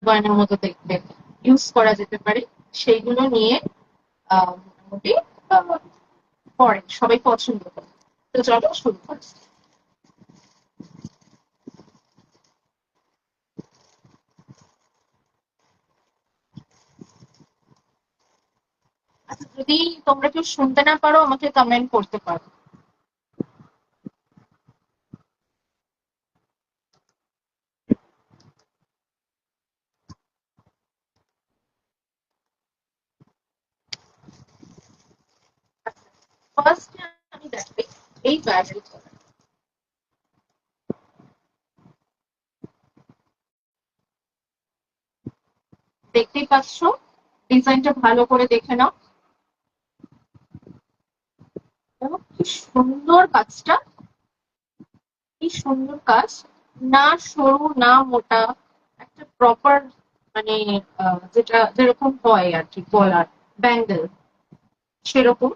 গয়নার মতো দেখতে ইউজ করা যেতে পারে, সেইগুলো নিয়ে মোটামুটি পরে সবাই পছন্দ করে। তো চলো শুরু করি। আচ্ছা, যদি তোমরা কেউ শুনতে না পারো আমাকে কমেন্ট করতে পারো। ফার্স্ট আমি দেখবে এই ব্যাটারি, দেখতেই পাচ্ছ, ডিজাইনটা ভালো করে দেখে নাও। দেখো কি সুন্দর কাজটা, কি সুন্দর কাজ, না সরু না মোটা, একটা প্রপার মানে যেটা যেরকম হয় আর কি পলার ব্যাঙ্গেল সেরকম।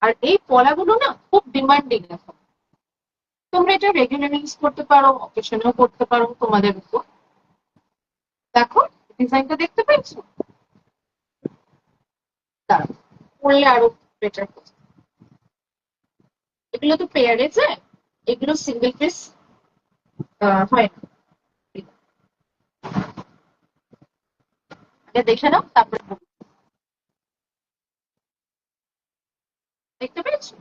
আর এই পলাগুলো না খুব ডিমান্ডিং এখন। তোমরা এটা রেগুলার ইউজ করতে পারো, অকেশনেও করতে পারো, তোমাদের উপর। দেখো ডিজাইনটা দেখতে পেয়েছো, দাঁড়াও পড়লে আরো বেটার। এগুলো তো পেয়ারে যায়, এগুলো সিঙ্গেল পিস হয় না। আগে দেখে নাও তারপরে দেখতে পেয়েছো।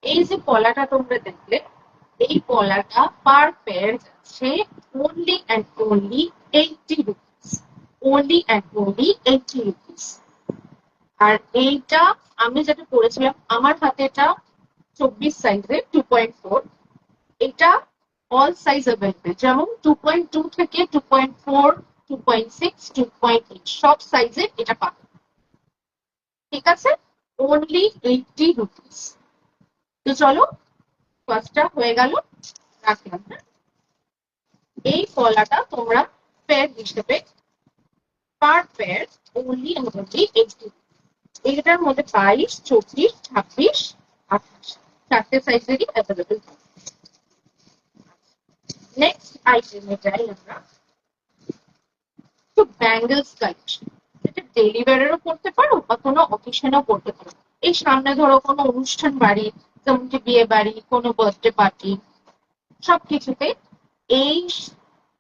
এই যে পলাটা তোমরা দেখলে, এই পলাটা পার পেয়ার যাচ্ছে only and only 80 rupees, only and only 80 rupees। আর এইটা আমি যেটা পরেছিলাম আমার হাতে, এটা 24 সাইজের 2.4। এটা অল সাইজ অ্যাভেলেবেল, যেমন 2.2 থেকে 2.4, 2.6, 2.8 সব সাইজের এটা পাবে। ঠিক আছে, only 80 rupees। তো চলো, ফার্স্টটা হয়ে গেল, রাখলাম। হ্যাঁ, এই কলাটা তোমরা পেয়ার হিসেবে per pair only and only 80। এটার মধ্যে 22, 24, 26, 28 চারটে সাইজেরই অ্যাভেলেবেল। নেক্সট আইটেমে যাই আমরা, তো ব্যাঙ্গেলস কালেকশন। এটা ডেইলি ওয়্যারেরও পড়তে পারো বা কোনো অকেশনেও পড়তে পারো। এই সামনে ধরো কোনো অনুষ্ঠান বাড়ি, যেমন কি বিয়ে বাড়ি, কোনো বার্থডে পার্টি, সবকিছুতে এই